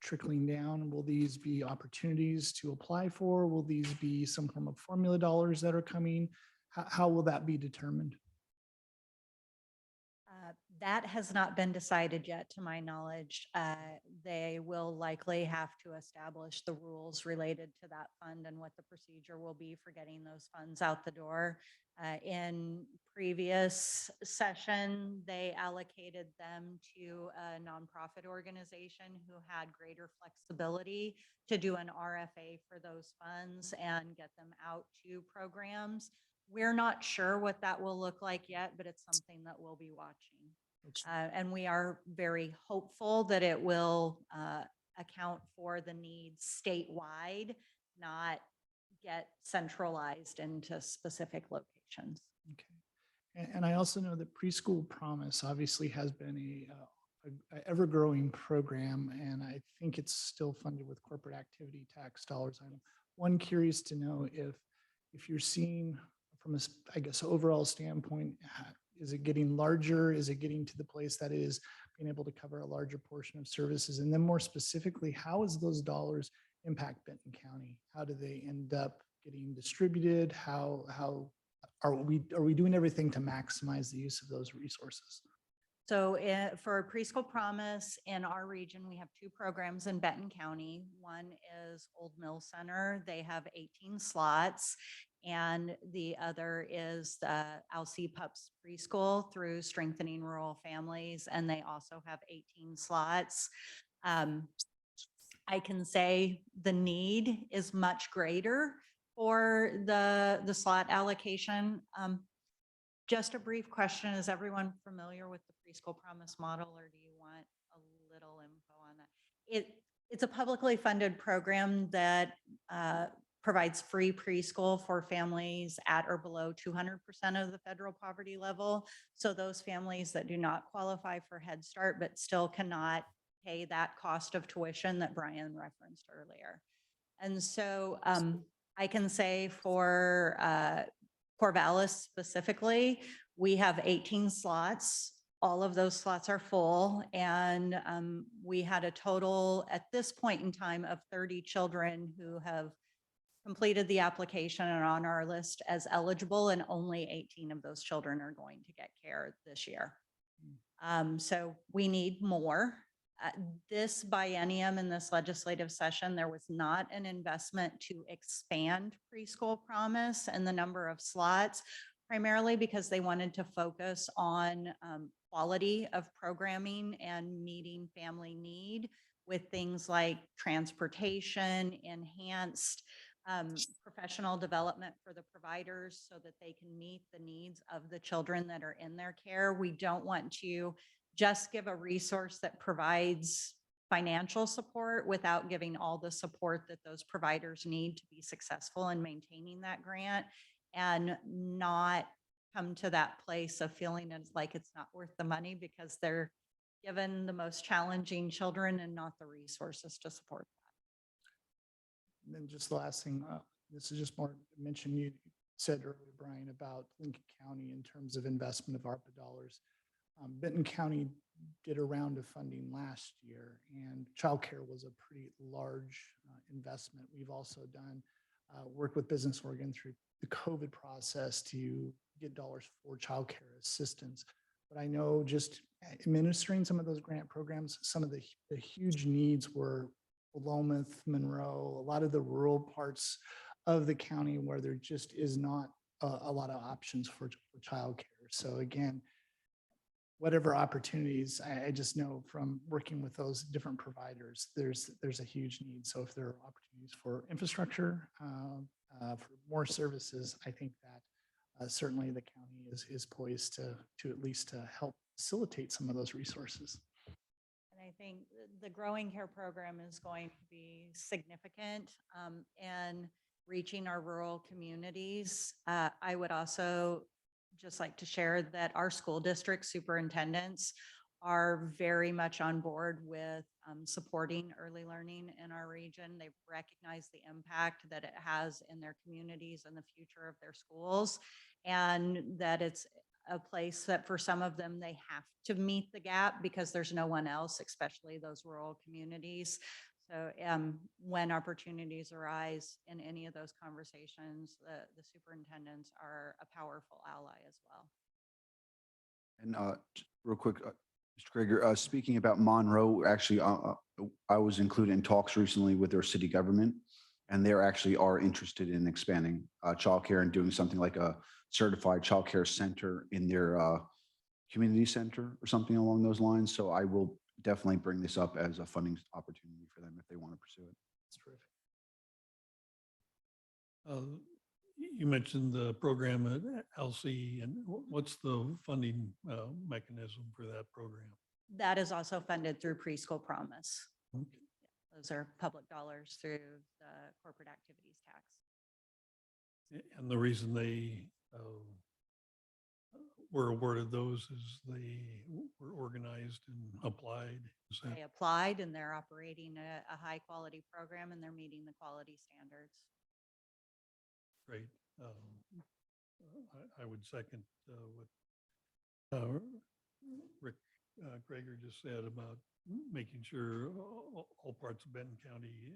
trickling down? Will these be opportunities to apply for? Will these be some form of formula dollars that are coming? How will that be determined? That has not been decided yet, to my knowledge. They will likely have to establish the rules related to that fund and what the procedure will be for getting those funds out the door. In previous session, they allocated them to a nonprofit organization who had greater flexibility to do an RFA for those funds and get them out to programs. We're not sure what that will look like yet, but it's something that we'll be watching. And we are very hopeful that it will account for the needs statewide, not get centralized into specific locations. Okay. And I also know that Preschool Promise obviously has been a ever-growing program, and I think it's still funded with corporate activity tax dollars. I'm curious to know if you're seeing from a, I guess, overall standpoint, is it getting larger? Is it getting to the place that it is being able to cover a larger portion of services? And then more specifically, how does those dollars impact Benton County? How do they end up getting distributed? How are we doing everything to maximize the use of those resources? So for Preschool Promise in our region, we have two programs in Benton County. One is Old Mill Center. They have 18 slots. And the other is the Alcee Pups Preschool through Strengthening Rural Families. And they also have 18 slots. I can say the need is much greater for the slot allocation. Just a brief question. Is everyone familiar with the Preschool Promise model, or do you want a little info on that? It's a publicly funded program that provides free preschool for families at or below 200% of the federal poverty level. So those families that do not qualify for Head Start, but still cannot pay that cost of tuition that Brian referenced earlier. And so I can say for Corvallis specifically, we have 18 slots. All of those slots are full. And we had a total at this point in time of 30 children who have completed the application and are on our list as eligible, and only 18 of those children are going to get care this year. So we need more. This biennium in this legislative session, there was not an investment to expand Preschool Promise and the number of slots, primarily because they wanted to focus on quality of programming and meeting family need with things like transportation, enhanced professional development for the providers so that they can meet the needs of the children that are in their care. We don't want to just give a resource that provides financial support without giving all the support that those providers need to be successful in maintaining that grant, and not come to that place of feeling like it's not worth the money because they're given the most challenging children and not the resources to support that. And then just the last thing, this is just more mention you said earlier, Brian, about Lincoln County in terms of investment of ARPA dollars. Benton County did a round of funding last year, and childcare was a pretty large investment. We've also done work with Business Oregon through the COVID process to get dollars for childcare assistance. But I know just administering some of those grant programs, some of the huge needs were Willamette, Monroe, a lot of the rural parts of the county where there just is not a lot of options for childcare. So again, whatever opportunities, I just know from working with those different providers, there's a huge need. So if there are opportunities for infrastructure, for more services, I think that certainly the county is poised to at least to help facilitate some of those resources. And I think the Growing Care program is going to be significant in reaching our rural communities. I would also just like to share that our school district superintendents are very much on board with supporting early learning in our region. They've recognized the impact that it has in their communities and the future of their schools, and that it's a place that for some of them, they have to meet the gap because there's no one else, especially those rural communities. So when opportunities arise in any of those conversations, the superintendents are a powerful ally as well. And real quick, Mr. Krieger, speaking about Monroe, actually, I was included in talks recently with their city government, and they actually are interested in expanding childcare and doing something like a certified childcare center in their community center or something along those lines. So I will definitely bring this up as a funding opportunity for them if they want to pursue it. That's terrific. You mentioned the program at LC, and what's the funding mechanism for that program? That is also funded through Preschool Promise. Okay. Those are public dollars through the corporate activities tax. And the reason they were awarded those is they were organized and applied. Is that They applied and they're operating a high quality program and they're meeting the quality standards. great? I would second what Rick Krager just said about making sure all parts of Benton County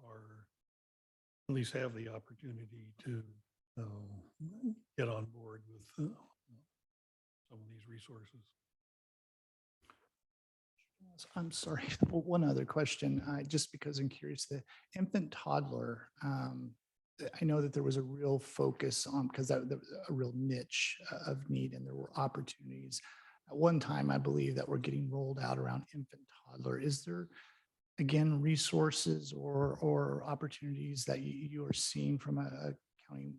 are at least have the opportunity to get on board with some of these resources. I'm sorry, one other question, just because I'm curious, the infant toddler, I know that there was a real focus on, because that was a real niche of need and there were opportunities. At one time, I believe that were getting rolled out around infant toddler. Is there, again, resources or opportunities that you are seeing from a county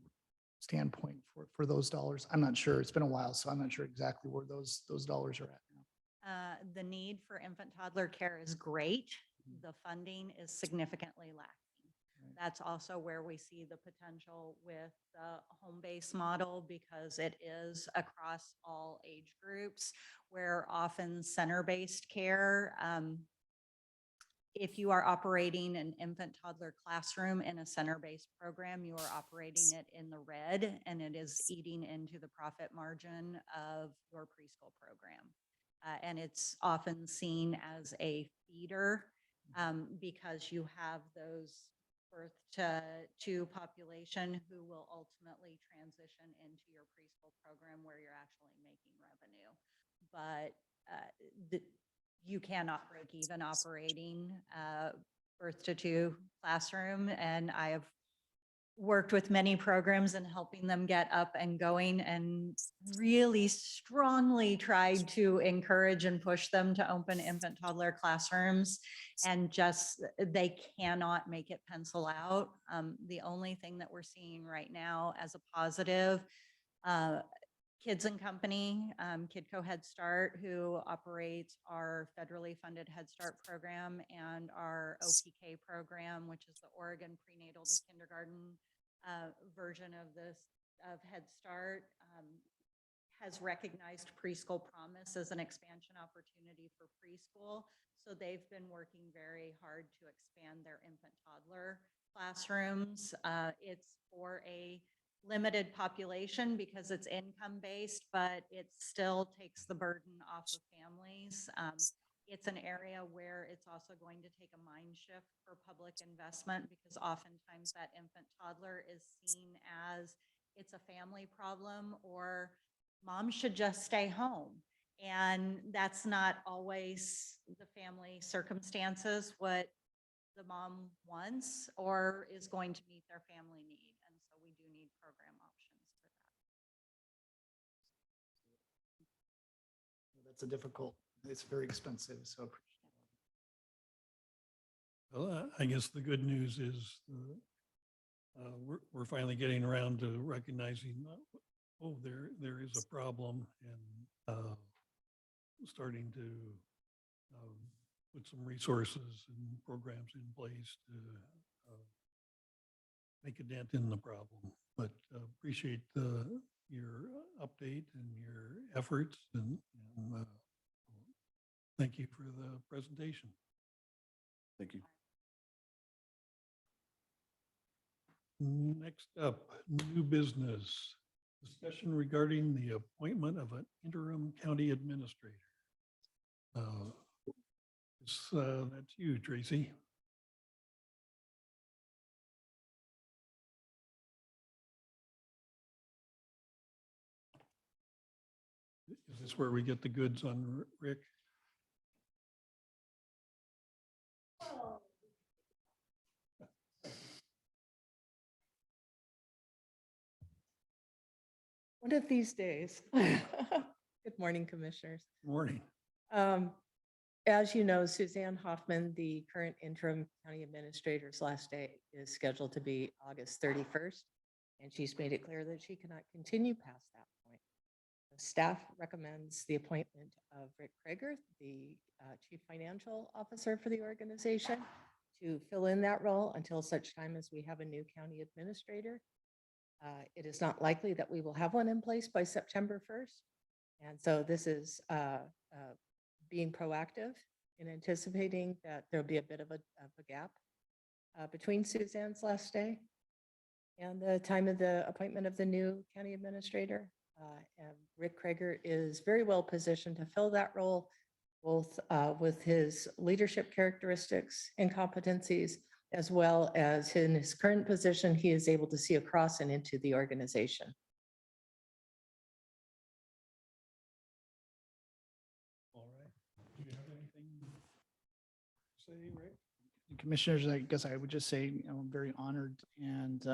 standpoint for those dollars? I'm not sure. It's been a while, so I'm not sure exactly where those dollars are at now. The need for infant toddler care is great. The funding is significantly lacking. That's also where we see the potential with the home-based model because it is across all age groups where often center-based care, if you are operating an infant toddler classroom in a center-based program, you are operating it in the red and it is eating into the profit margin of your preschool program. And it's often seen as a feeder because you have those birth to population who will ultimately transition into your preschool program where you're actually making revenue. But you cannot break even operating birth to two classroom. And I have worked with many programs and helping them get up and going and really strongly tried to encourage and push them to open infant toddler classrooms and just they cannot make it pencil out. The only thing that we're seeing right now as a positive, Kids and Company, Kidco Head Start, who operates our federally funded Head Start program and our OPK program, which is the Oregon Prenatal to Kindergarten version of Head Start, has recognized Preschool Promise as an expansion opportunity for preschool. So they've been working very hard to expand their infant toddler classrooms. It's for a limited population because it's income based, but it still takes the burden off of families. It's an area where it's also going to take a mind shift for public investment because oftentimes that infant toddler is seen as it's a family problem or mom should just stay home. And that's not always the family circumstances, what the mom wants or is going to meet their family need. And so we do need program options for that. That's a difficult, it's very expensive, so. Well, I guess the good news is we're finally getting around to recognizing, there is a problem and starting to put some resources and programs in place to make a dent in the problem, but appreciate your update and your efforts and thank you for the presentation. Thank you. Next up, new business. Discussion regarding the appointment of an interim county administrator. That's you, Tracy. Is this where we get the goods on Rick? One of these days. Good morning, Commissioners. Morning. As you know, Suzanne Hoffman, the current interim county administrator's last day is scheduled to be August 31st. And she's made it clear that she cannot continue past that point. The staff recommends the appointment of Rick Krager, the Chief Financial Officer for the organization, to fill in that role until such time as we have a new county administrator. It is not likely that we will have one in place by September 1st. And so this is being proactive in anticipating that there'll be a bit of a gap between Suzanne's last day and the time of the appointment of the new county administrator. And Rick Krager is very well positioned to fill that role, both with his leadership characteristics and competencies, as well as in his current position, he is able to see across and into the organization. All right. Do you have anything to say, Rick? Commissioners, I guess I would just say, I'm very honored and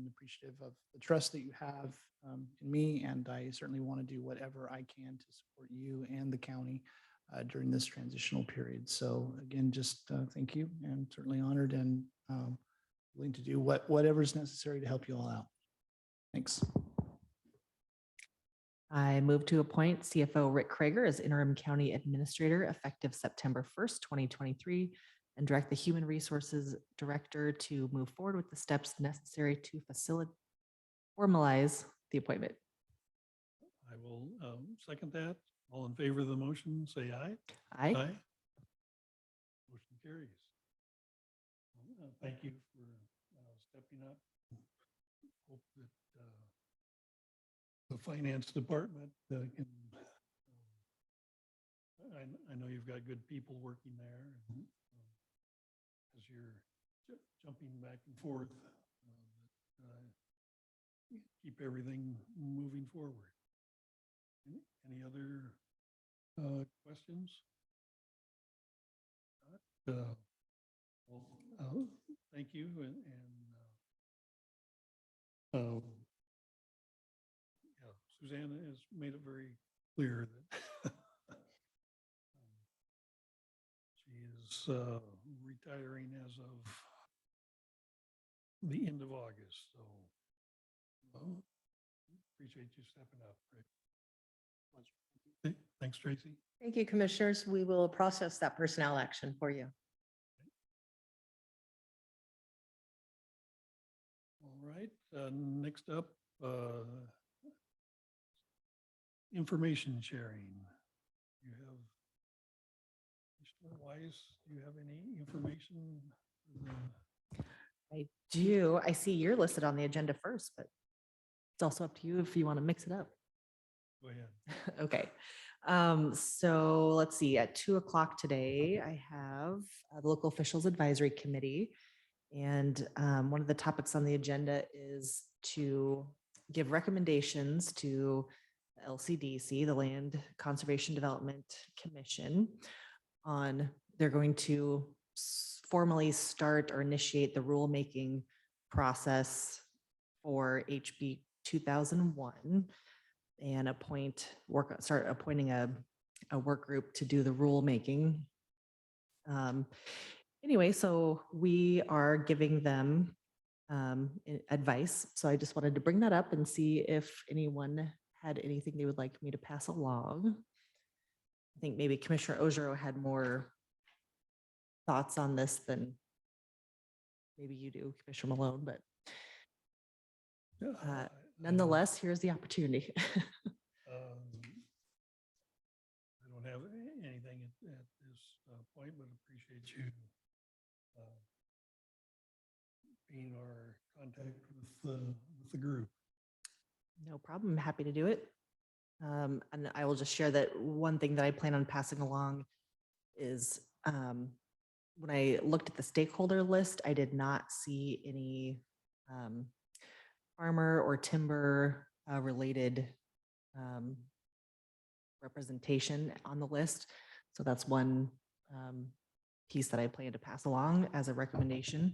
appreciative of the trust that you have in me, and I certainly want to do whatever I can to support you and the county during this transitional period. So again, just thank you, and certainly honored and willing to do whatever is necessary to help you all out. Thanks. I move to appoint CFO Rick Krager as interim county administrator effective September 1st, 2023, and direct the human resources director to move forward with the steps necessary to formalize the appointment. I will second that. All in favor of the motion, say aye. Aye. Motion carries. Thank you for stepping up. Hope that the finance department can, I know you've got good people working there. And, as you're jumping back and forth, keep everything moving forward. Any other questions? Well, thank you, and yeah, Susanna has made it very clear that she is retiring as of the end of August. So appreciate you stepping up, Rick. Thanks, Tracy. Thank you, Commissioners. We will process that personnel action for you. All right, next up, information sharing. You have, Mr. Weiss, do you have any information? I do. I see you're listed on the agenda first, but it's also up to you if you want to mix it up. Go ahead. Okay. So let's see, at 2:00 today, I have the Local Officials Advisory Committee. And one of the topics on the agenda is to give recommendations to the LCDC, the Land Conservation Development Commission, on they're going to formally start or initiate the rulemaking process for HB 2001 and start appointing a work group to do the rulemaking. Anyway, so we are giving them advice. So I just wanted to bring that up and see if anyone had anything they would like me to pass along. I think maybe Commissioner Ojero had more thoughts on this than maybe you do, Commissioner Malone, but Nonetheless, here's the opportunity. I don't have anything at this point, but appreciate you being our contact with the group. No problem. I'm happy to do it. And I will just share that one thing that I plan on passing along is when I looked at the stakeholder list, I did not see any farmer or timber related representation on the list. So that's one piece that I plan to pass along as a recommendation.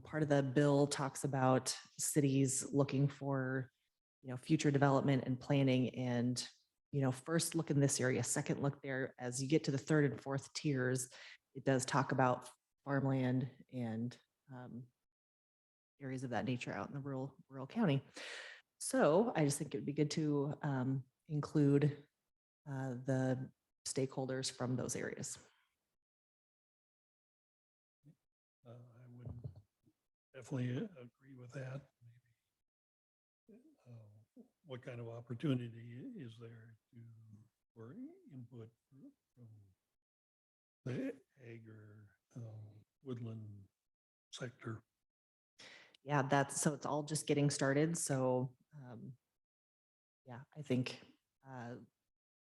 Part of the bill talks about cities looking for, future development and planning, and, first look in this area, second look there. As you get to the third and fourth tiers, it does talk about farmland and areas of that nature out in the rural county. So I just think it would be good to include the stakeholders from those areas. I would definitely agree with that. What kind of opportunity is there for input from the ag or woodland sector? Yeah, so it's all just getting started. So yeah, I think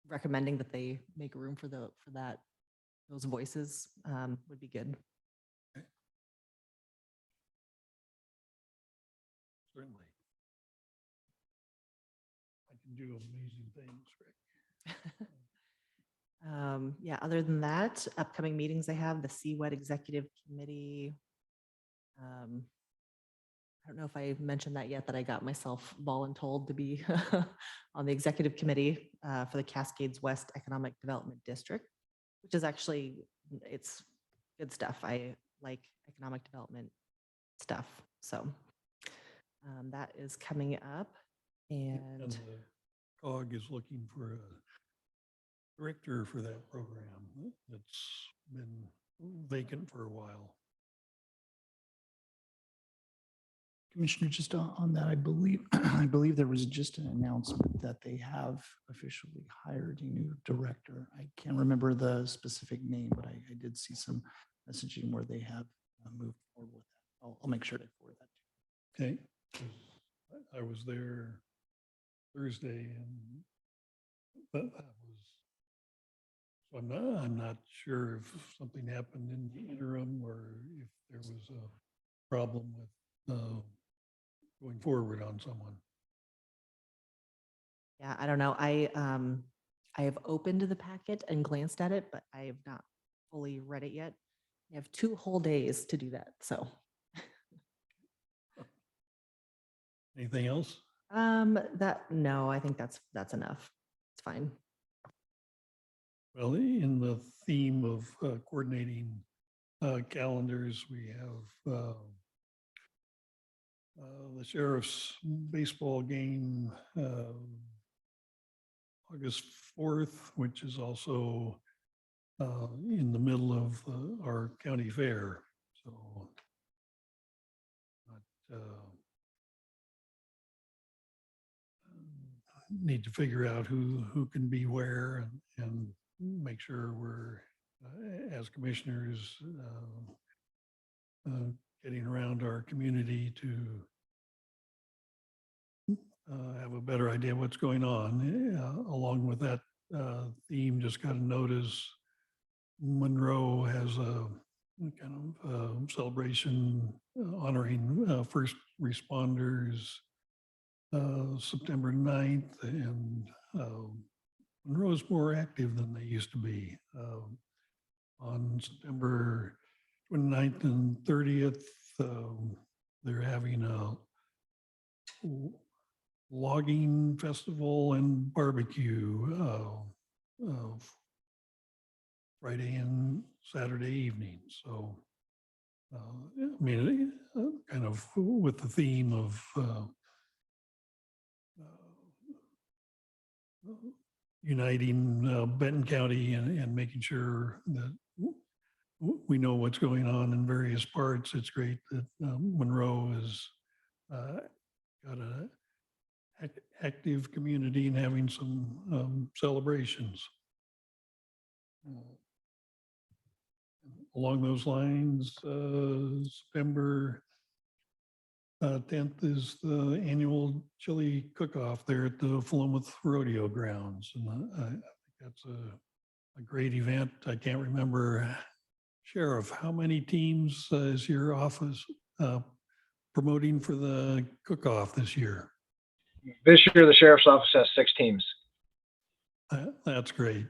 recommending that they make room for those voices would be good. Certainly. I can do amazing things, Rick. Yeah, other than that, upcoming meetings I have, the CWED Executive Committee. I don't know if I mentioned that yet, that I got myself voluntold to be on the executive committee for the Cascades West Economic Development District, which is actually, it's good stuff. I like economic development stuff. So that is coming up. And the COG is looking for a director for that program. It's been vacant for a while. Commissioner, just on that, I believe there was just an announcement that they have officially hired a new director. I can't remember the specific name, but I did see some messaging where they have moved forward with that. I'll make sure to forward that to you. Okay. I was there Thursday, and that was, so I'm not sure if something happened in the interim or if there was a problem with going forward on someone. yeah, I don't know. I have opened the packet and glanced at it, but I have not fully read it yet. I have 2 whole days to do that. So Anything else? no, I think that's enough. It's fine. Well, in the theme of coordinating calendars, we have the sheriff's baseball game August 4th, which is also in the middle of our county fair. So need to figure out who can be where and make sure we're, as commissioners, getting around our community to have a better idea what's going on. Along with that theme, just got a notice, Monroe has a kind of celebration honoring first responders September 9th, and Monroe is more active than they used to be. On September 29th and 30th, they're having a logging festival and barbecue Friday and Saturday evening. So, I mean, kind of with the theme of uniting Benton County and making sure that we know what's going on in various parts. It's great that Monroe is got a active community and having some celebrations. Along those lines, September 10th is the annual chili cook-off there at the Philomath Rodeo Grounds. And I think that's a great event. I can't remember, Sheriff, how many teams is your office promoting for the cook-off this year? This year, the sheriff's office has 6 teams. That's great.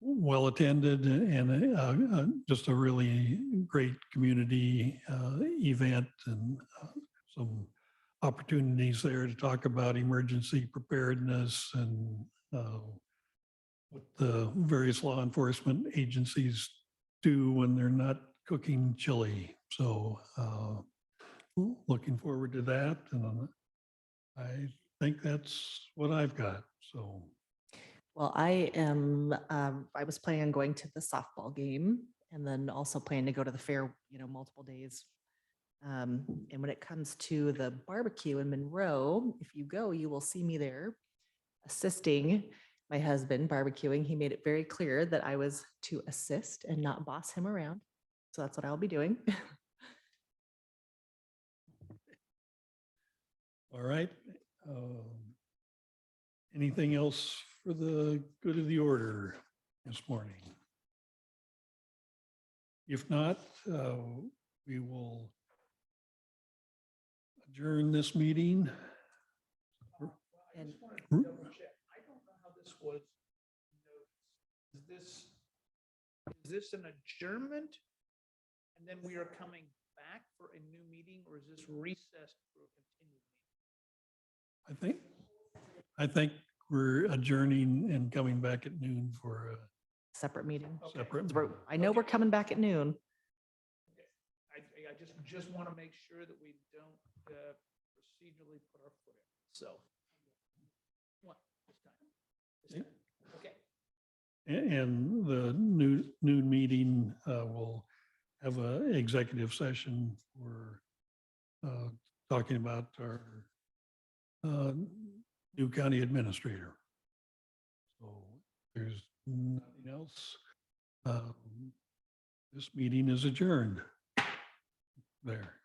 Well attended and just a really great community event and some opportunities there to talk about emergency preparedness and what the various law enforcement agencies do when they're not cooking chili. So looking forward to that. And I think that's what I've got. So. Well, I was planning on going to the softball game and then also planning to go to the fair, multiple days. And when it comes to the barbecue in Monroe, if you go, you will see me there assisting my husband barbecuing. He made it very clear that I was to assist and not boss him around. So that's what I'll be doing. All right. Anything else for the good of the order this morning? If not, we will adjourn this meeting. And I don't know how this was noticed. Is this an adjournment? And then we are coming back for a new meeting, or is this recessed for a continued meeting? I think we're adjourning and coming back at noon for a separate meeting. separate. I know we're coming back at noon. I just want to make sure that we don't procedurally put our foot in. So. What, this time? Okay. And the noon meeting will have an executive session for talking about our new county administrator. So there's nothing else. This meeting is adjourned. There.